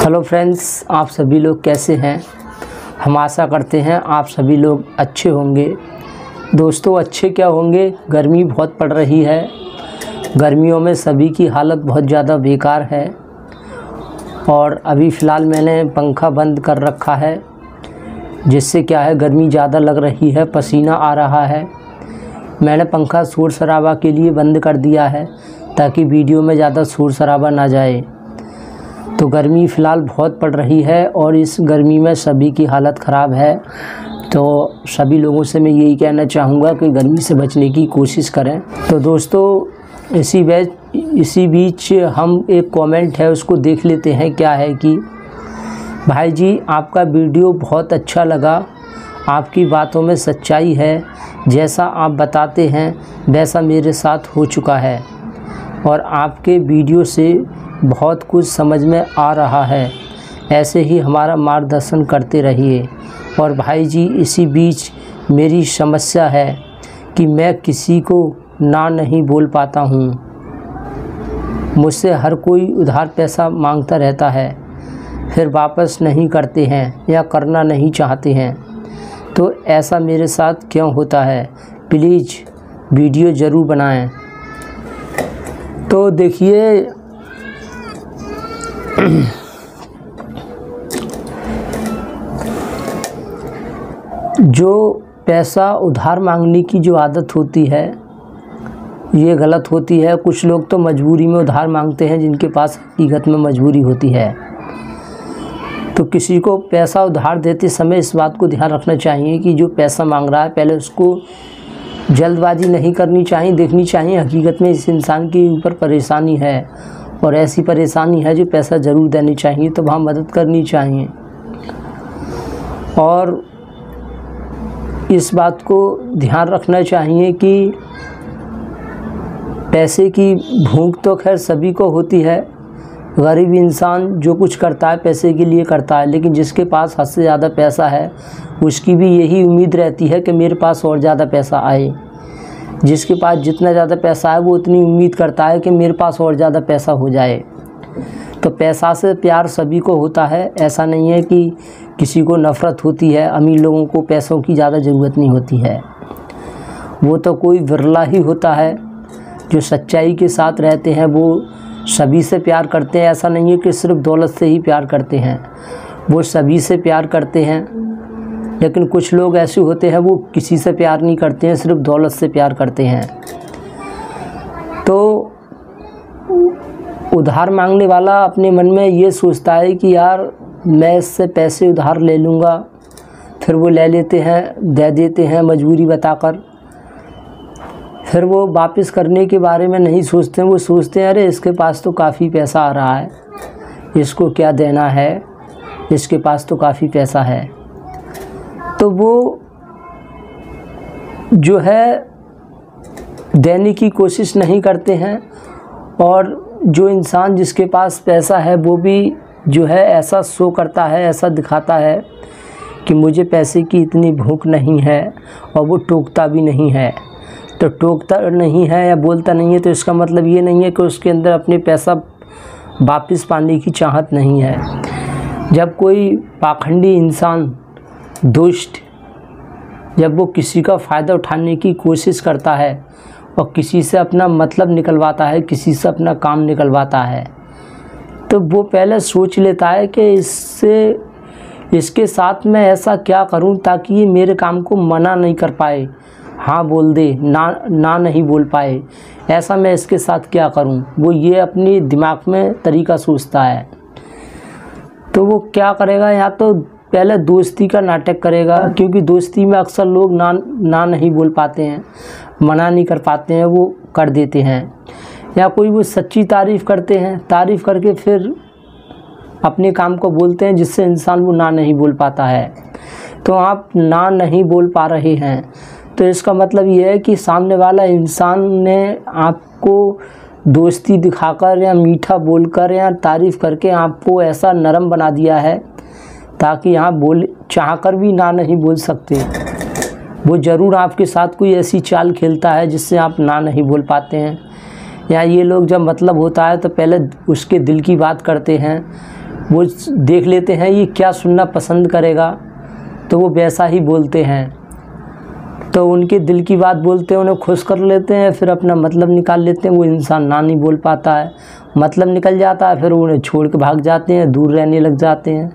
Hello friends, आप सभी लोग कैसे हैं। हम आशा करते हैं आप सभी लोग अच्छे होंगे। दोस्तों, अच्छे क्या होंगे, गर्मी बहुत पड़ रही है। गर्मियों में सभी की हालत बहुत ज़्यादा बेकार है और अभी फ़िलहाल मैंने पंखा बंद कर रखा है, जिससे क्या है गर्मी ज़्यादा लग रही है, पसीना आ रहा है। मैंने पंखा शोर शराबा के लिए बंद कर दिया है ताकि वीडियो में ज़्यादा शोर शराबा ना जाए। तो गर्मी फ़िलहाल बहुत पड़ रही है और इस गर्मी में सभी की हालत ख़राब है। तो सभी लोगों से मैं यही कहना चाहूँगा कि गर्मी से बचने की कोशिश करें। तो दोस्तों, इसी बीच हम एक कमेंट है उसको देख लेते हैं। क्या है कि भाई जी, आपका वीडियो बहुत अच्छा लगा, आपकी बातों में सच्चाई है, जैसा आप बताते हैं वैसा मेरे साथ हो चुका है और आपके वीडियो से बहुत कुछ समझ में आ रहा है। ऐसे ही हमारा मार्गदर्शन करते रहिए। और भाई जी, इसी बीच मेरी समस्या है कि मैं किसी को ना नहीं बोल पाता हूँ। मुझसे हर कोई उधार पैसा मांगता रहता है, फिर वापस नहीं करते हैं या करना नहीं चाहते हैं। तो ऐसा मेरे साथ क्यों होता है? प्लीज़ वीडियो ज़रूर बनाएं। तो देखिए, जो पैसा उधार मांगने की जो आदत होती है ये गलत होती है। कुछ लोग तो मजबूरी में उधार मांगते हैं, जिनके पास हकीकत में मजबूरी होती है। तो किसी को पैसा उधार देते समय इस बात को ध्यान रखना चाहिए कि जो पैसा मांग रहा है, पहले उसको जल्दबाजी नहीं करनी चाहिए, देखनी चाहिए हकीकत में इस इंसान के ऊपर परेशानी है और ऐसी परेशानी है जो पैसा ज़रूर देनी चाहिए, तो वहाँ मदद करनी चाहिए। और इस बात को ध्यान रखना चाहिए कि पैसे की भूख तो खैर सभी को होती है। गरीब इंसान जो कुछ करता है पैसे के लिए करता है, लेकिन जिसके पास हद से ज़्यादा पैसा है उसकी भी यही उम्मीद रहती है कि मेरे पास और ज़्यादा पैसा आए। जिसके पास जितना ज़्यादा पैसा है वो उतनी उम्मीद करता है कि मेरे पास और ज़्यादा पैसा हो जाए। तो पैसा से प्यार सभी को होता है, ऐसा नहीं है कि किसी को नफ़रत होती है। अमीर लोगों को पैसों की ज़्यादा ज़रूरत नहीं होती है, वो तो कोई विरला ही होता है। जो सच्चाई के साथ रहते हैं वो सभी से प्यार करते हैं। ऐसा नहीं है कि सिर्फ दौलत से ही प्यार करते हैं, वो सभी से प्यार करते हैं। लेकिन कुछ लोग ऐसे होते हैं वो किसी से प्यार नहीं करते हैं, सिर्फ दौलत से प्यार करते हैं। तो उधार मांगने वाला अपने मन में ये सोचता है कि यार मैं इससे पैसे उधार ले लूँगा, फिर वो ले लेते हैं, दे देते हैं मजबूरी बताकर। फिर वो वापस करने के बारे में नहीं सोचते हैं, वो सोचते हैं अरे इसके पास तो काफ़ी पैसा आ रहा है, इसको क्या देना है, इसके पास तो काफ़ी पैसा है। तो वो जो है देने की कोशिश नहीं करते हैं। और जो इंसान जिसके पास पैसा है वो भी जो है ऐसा शो करता है, ऐसा दिखाता है कि मुझे पैसे की इतनी भूख नहीं है, और वो टोकता भी नहीं है। तो टोकता नहीं है या बोलता नहीं है तो इसका मतलब ये नहीं है कि उसके अंदर अपने पैसा वापस पाने की चाहत नहीं है। जब कोई पाखंडी इंसान, दुष्ट, जब वो किसी का फ़ायदा उठाने की कोशिश करता है और किसी से अपना मतलब निकलवाता है, किसी से अपना काम निकलवाता है, तो वो पहले सोच लेता है कि इसके साथ मैं ऐसा क्या करूं ताकि ये मेरे काम को मना नहीं कर पाए, हाँ बोल दे, ना नहीं बोल पाए। ऐसा मैं इसके साथ क्या करूं, वो ये अपनी दिमाग में तरीका सोचता है। तो वो क्या करेगा, या तो पहले दोस्ती का नाटक करेगा, क्योंकि दोस्ती में अक्सर लोग ना नहीं बोल पाते हैं, मना नहीं कर पाते हैं, वो कर देते हैं। या कोई वो सच्ची तारीफ़ करते हैं, तारीफ़ करके फिर अपने काम को बोलते हैं, जिससे इंसान वो ना नहीं बोल पाता है। तो आप ना नहीं बोल पा रहे हैं तो इसका मतलब ये है कि सामने वाला इंसान ने आपको दोस्ती दिखाकर या मीठा बोलकर या तारीफ़ करके आपको ऐसा नरम बना दिया है ताकि आप चाहकर भी ना नहीं बोल सकते। वो ज़रूर आपके साथ कोई ऐसी चाल खेलता है जिससे आप ना नहीं बोल पाते हैं। या ये लोग जब मतलब होता है तो पहले उसके दिल की बात करते हैं, वो देख लेते हैं ये क्या सुनना पसंद करेगा तो वो वैसा ही बोलते हैं। तो उनके दिल की बात बोलते हैं, उन्हें खुश कर लेते हैं, फिर अपना मतलब निकाल लेते हैं। वो इंसान ना नहीं बोल पाता है, मतलब निकल जाता है, फिर उन्हें छोड़ के भाग जाते हैं, दूर रहने लग जाते हैं।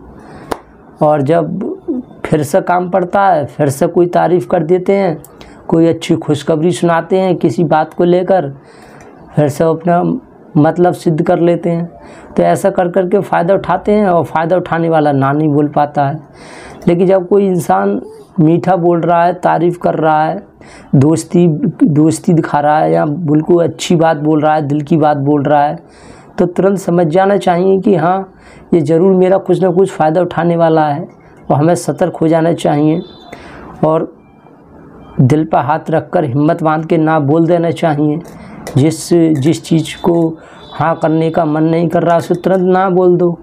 और जब फिर से काम पड़ता है फिर से कोई तारीफ़ कर देते हैं, कोई अच्छी खुशखबरी सुनाते हैं किसी बात को लेकर, फिर से अपना मतलब सिद्ध कर लेते हैं। तो ऐसा कर कर के फ़ायदा उठाते हैं और फ़ायदा उठाने वाला ना नहीं बोल पाता है। लेकिन जब कोई इंसान मीठा बोल रहा है, तारीफ़ कर रहा है, दोस्ती दिखा रहा है या बिल्कुल अच्छी बात बोल रहा है, दिल की बात बोल रहा है, तो तुरंत समझ जाना चाहिए कि हाँ ये ज़रूर मेरा कुछ ना कुछ फ़ायदा उठाने वाला है और हमें सतर्क हो जाना चाहिए। और दिल पर हाथ रखकर हिम्मत बांध के ना बोल देना चाहिए। जिस चीज़ को हाँ करने का मन नहीं कर रहा उसे तुरंत ना बोल दो।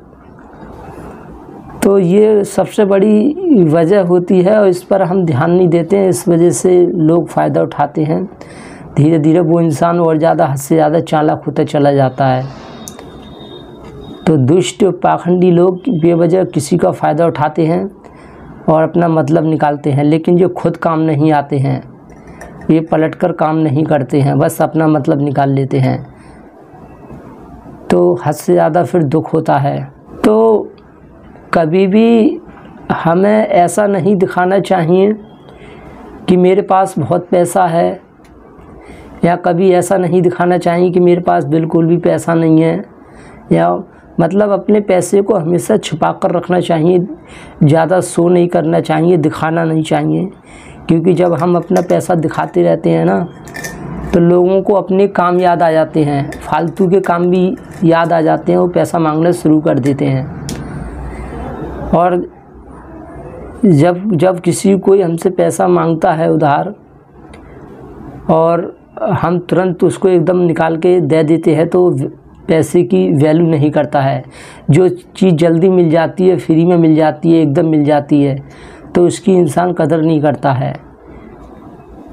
तो ये सबसे बड़ी वजह होती है और इस पर हम ध्यान नहीं देते हैं, इस वजह से लोग फ़ायदा उठाते हैं। धीरे धीरे वो इंसान और ज़्यादा हद से ज़्यादा चालाक होता चला जाता है। तो दुष्ट पाखंडी लोग बेवजह किसी का फ़ायदा उठाते हैं और अपना मतलब निकालते हैं, लेकिन जो खुद काम नहीं आते हैं ये पलटकर काम नहीं करते हैं, बस अपना मतलब निकाल लेते हैं। तो हद से ज़्यादा फिर दुख होता है। तो कभी भी हमें ऐसा नहीं दिखाना चाहिए कि मेरे पास बहुत पैसा है, या कभी ऐसा नहीं दिखाना चाहिए कि मेरे पास बिल्कुल भी पैसा नहीं है, या मतलब अपने पैसे को हमेशा छुपा कर रखना चाहिए, ज़्यादा शो नहीं करना चाहिए, दिखाना नहीं चाहिए। क्योंकि जब हम अपना पैसा दिखाते रहते हैं ना तो लोगों को अपने काम याद आ जाते हैं, फालतू के काम भी याद आ जाते हैं, वो पैसा मांगना शुरू कर देते हैं। और जब किसी कोई हमसे पैसा मांगता है उधार और हम तुरंत उसको एकदम निकाल के दे देते हैं तो पैसे की वैल्यू नहीं करता है। जो चीज़ जल्दी मिल जाती है, फ्री में मिल जाती है, एकदम मिल जाती है, तो उसकी इंसान कदर नहीं करता है।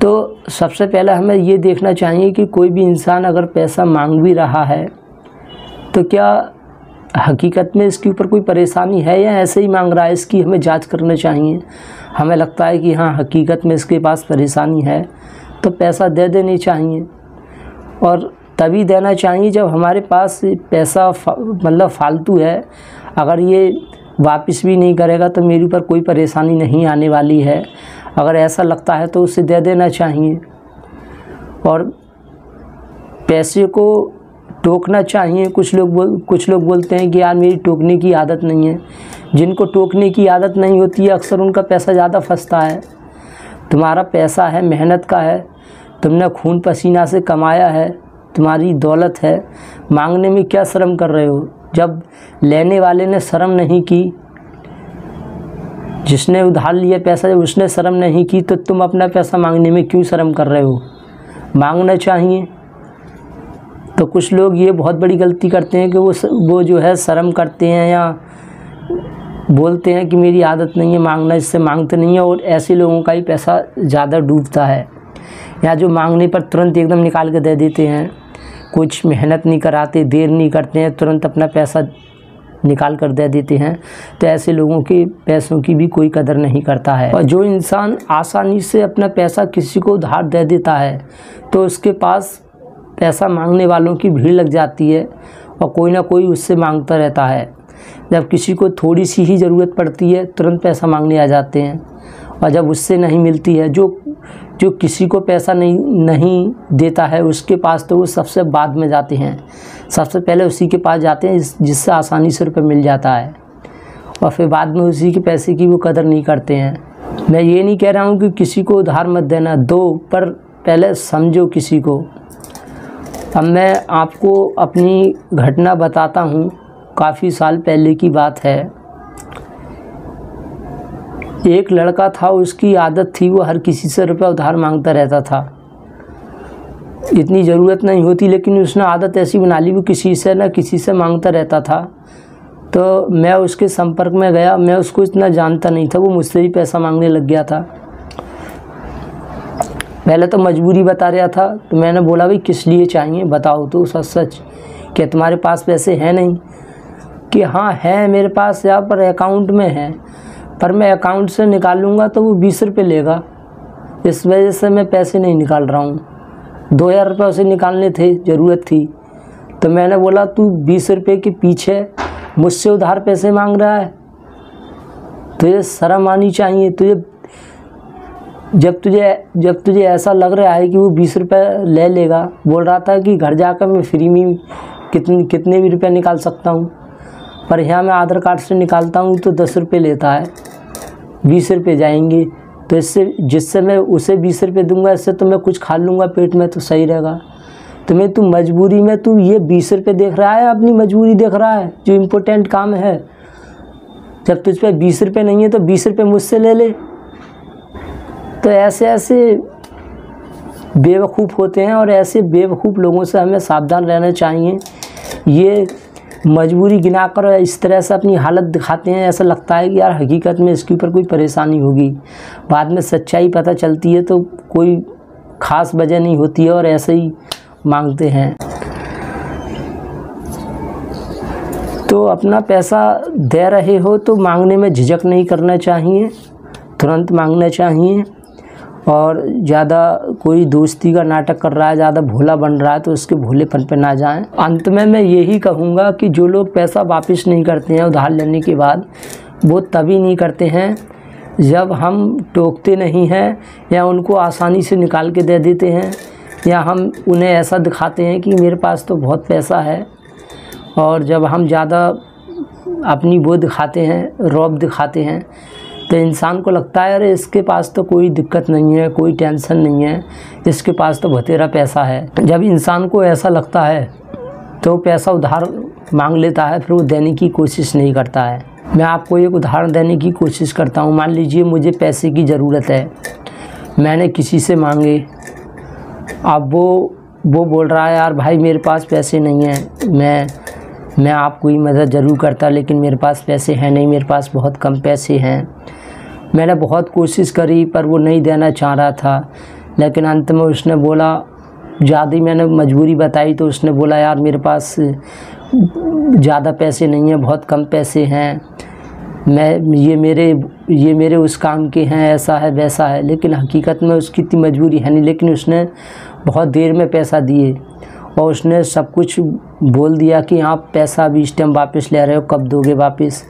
तो सबसे पहले हमें ये देखना चाहिए कि कोई भी इंसान अगर पैसा मांग भी रहा है तो क्या हकीकत में इसके ऊपर कोई परेशानी है या ऐसे ही मांग रहा है, इसकी हमें जांच करना चाहिए। हमें लगता है कि हाँ हकीकत में इसके पास परेशानी है तो पैसा दे देनी चाहिए, और तभी देना चाहिए जब हमारे पास पैसा मतलब फालतू है। अगर ये वापस भी नहीं करेगा तो मेरे ऊपर कोई परेशानी नहीं आने वाली है, अगर ऐसा लगता है तो उसे दे देना चाहिए। और पैसे को टोकना चाहिए। कुछ लोग बोलते हैं कि यार मेरी टोकने की आदत नहीं है। जिनको टोकने की आदत नहीं होती है अक्सर उनका पैसा ज़्यादा फंसता है। तुम्हारा पैसा है, मेहनत का है, तुमने खून पसीना से कमाया है, तुम्हारी दौलत है, मांगने में क्या शर्म कर रहे हो? जब लेने वाले ने शर्म नहीं की, जिसने उधार लिया पैसा जब उसने शर्म नहीं की, तो तुम अपना पैसा मांगने में क्यों शर्म कर रहे हो? मांगना चाहिए। तो कुछ लोग ये बहुत बड़ी गलती करते हैं कि वो जो है शर्म करते हैं या बोलते हैं कि मेरी आदत नहीं है मांगना, इससे मांगते नहीं है, और ऐसे लोगों का ही पैसा ज़्यादा डूबता है। या जो मांगने पर तुरंत एकदम निकाल के दे देते हैं, कुछ मेहनत नहीं कराते, देर नहीं करते हैं, तुरंत अपना पैसा निकाल कर दे देते हैं, तो ऐसे लोगों के पैसों की भी कोई कदर नहीं करता है। और जो इंसान आसानी से अपना पैसा किसी को उधार दे देता है तो उसके पास पैसा मांगने वालों की भीड़ लग जाती है और कोई ना कोई उससे मांगता रहता है। जब किसी को थोड़ी सी ही ज़रूरत पड़ती है तुरंत पैसा मांगने आ जाते हैं, और जब उससे नहीं मिलती है, जो किसी को पैसा नहीं देता है उसके पास तो वो सबसे बाद में जाते हैं, सबसे पहले उसी के पास जाते हैं जिससे आसानी से रुपये मिल जाता है, और फिर बाद में उसी के पैसे की वो कदर नहीं करते हैं। मैं ये नहीं कह रहा हूँ कि किसी को उधार मत देना, दो, पर पहले समझो किसी को। अब मैं आपको अपनी घटना बताता हूँ, काफ़ी साल पहले की बात है। एक लड़का था, उसकी आदत थी वो हर किसी से रुपया उधार मांगता रहता था। इतनी ज़रूरत नहीं होती लेकिन उसने आदत ऐसी बना ली, वो किसी से न किसी से मांगता रहता था। तो मैं उसके संपर्क में गया, मैं उसको इतना जानता नहीं था, वो मुझसे ही पैसा मांगने लग गया था। पहले तो मजबूरी बता रहा था, तो मैंने बोला भाई किस लिए चाहिए बताओ तो सच सच, कि तुम्हारे पास पैसे हैं नहीं? कि हाँ है मेरे पास, यहाँ पर अकाउंट में है, पर मैं अकाउंट से निकालूंगा तो वो 20 रुपये लेगा, इस वजह से मैं पैसे नहीं निकाल रहा हूँ। 2000 रुपये उसे निकालने थे, ज़रूरत थी। तो मैंने बोला तू 20 रुपये के पीछे मुझसे उधार पैसे मांग रहा है, तुझे शर्म आनी चाहिए। तुझे जब तुझे ऐसा लग रहा है कि वो 20 रुपये ले लेगा, बोल रहा था कि घर जाकर मैं फ्री में कितने भी रुपये निकाल सकता हूँ, पर यहाँ मैं आधार कार्ड से निकालता हूँ तो 10 रुपये लेता है, 20 रुपये जाएंगे। तो जिससे मैं उसे 20 रुपये दूंगा, इससे तो मैं कुछ खा लूँगा पेट में, तो सही रहेगा। तो मैं तू मजबूरी में तू ये 20 रुपये देख रहा है, अपनी मजबूरी देख रहा है, जो इम्पोर्टेंट काम है। जब तुझ पे 20 रुपये नहीं है तो 20 रुपये मुझसे ले ले। तो ऐसे बेवकूफ़ होते हैं, और ऐसे बेवकूफ़ लोगों से हमें सावधान रहना चाहिए। ये मजबूरी गिनाकर इस तरह से अपनी हालत दिखाते हैं, ऐसा लगता है कि यार हकीकत में इसके ऊपर कोई परेशानी होगी। बाद में सच्चाई पता चलती है तो कोई ख़ास वजह नहीं होती है, और ऐसे ही मांगते हैं। तो अपना पैसा दे रहे हो तो मांगने में झिझक नहीं करना चाहिए, तुरंत मांगना चाहिए। और ज़्यादा कोई दोस्ती का नाटक कर रहा है, ज़्यादा भोला बन रहा है, तो उसके भोलेपन पे ना जाएं। अंत में मैं यही कहूँगा कि जो लोग पैसा वापस नहीं करते हैं उधार लेने के बाद, वो तभी नहीं करते हैं जब हम टोकते नहीं हैं, या उनको आसानी से निकाल के दे देते हैं, या हम उन्हें ऐसा दिखाते हैं कि मेरे पास तो बहुत पैसा है। और जब हम ज़्यादा अपनी वो दिखाते हैं, रौब दिखाते हैं, तो इंसान को लगता है अरे इसके पास तो कोई दिक्कत नहीं है, कोई टेंशन नहीं है, इसके पास तो बतेरा पैसा है। जब इंसान को ऐसा लगता है तो पैसा उधार मांग लेता है, फिर वो देने की कोशिश नहीं करता है। मैं आपको एक उदाहरण देने की कोशिश करता हूँ। मान लीजिए मुझे पैसे की ज़रूरत है, मैंने किसी से मांगे, अब वो बोल रहा है यार भाई मेरे पास पैसे नहीं हैं, मैं आपको ही मदद ज़रूर करता, लेकिन मेरे पास पैसे हैं नहीं, मेरे पास बहुत कम पैसे हैं। मैंने बहुत कोशिश करी पर वो नहीं देना चाह रहा था, लेकिन अंत में उसने बोला, ज़्यादा मैंने मजबूरी बताई तो उसने बोला यार मेरे पास ज़्यादा पैसे नहीं हैं, बहुत कम पैसे हैं, ये मेरे उस काम के हैं, ऐसा है वैसा है। लेकिन हकीकत में उसकी इतनी मजबूरी है नहीं, लेकिन उसने बहुत देर में पैसा दिए, और उसने सब कुछ बोल दिया कि आप पैसा अभी इस टाइम वापस ले रहे हो, कब दोगे वापस।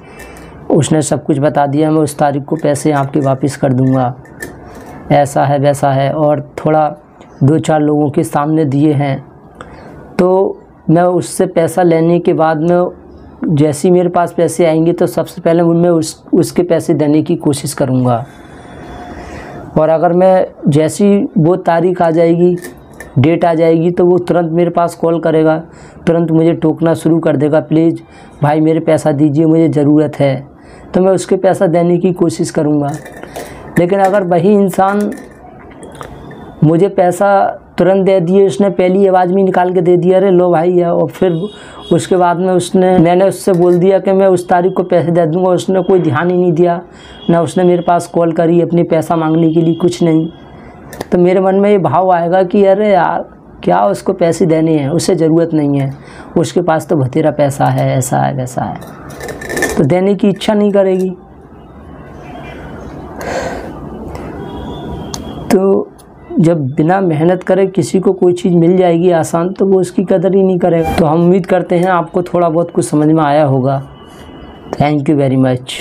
उसने सब कुछ बता दिया, मैं उस तारीख को पैसे आपके वापस कर दूंगा, ऐसा है वैसा है। और थोड़ा 2-4 लोगों के सामने दिए हैं। तो मैं उससे पैसा लेने के बाद में जैसे ही मेरे पास पैसे आएंगे तो सबसे पहले मैं उसके पैसे देने की कोशिश करूंगा। और अगर मैं जैसी वो तारीख आ जाएगी, डेट आ जाएगी, तो वो तुरंत मेरे पास कॉल करेगा, तुरंत मुझे टोकना शुरू कर देगा, प्लीज़ भाई मेरे पैसा दीजिए, मुझे ज़रूरत है। तो मैं उसके पैसा देने की कोशिश करूँगा। लेकिन अगर वही इंसान मुझे पैसा तुरंत दे दिए, उसने पहली आवाज़ में निकाल के दे दिया अरे लो भाई है, और फिर उसके बाद में मैंने उससे बोल दिया कि मैं उस तारीख को पैसे दे दूँगा, उसने कोई ध्यान ही नहीं दिया, ना उसने मेरे पास कॉल करी अपने पैसा मांगने के लिए, कुछ नहीं। तो मेरे मन में ये भाव आएगा कि अरे यार क्या उसको पैसे देने हैं, उसे ज़रूरत नहीं है, उसके पास तो बतेरा पैसा है, ऐसा है वैसा है, तो देने की इच्छा नहीं करेगी। तो जब बिना मेहनत करे किसी को कोई चीज़ मिल जाएगी आसान, तो वो उसकी कदर ही नहीं करेगा। तो हम उम्मीद करते हैं आपको थोड़ा बहुत कुछ समझ में आया होगा। Thank you very much.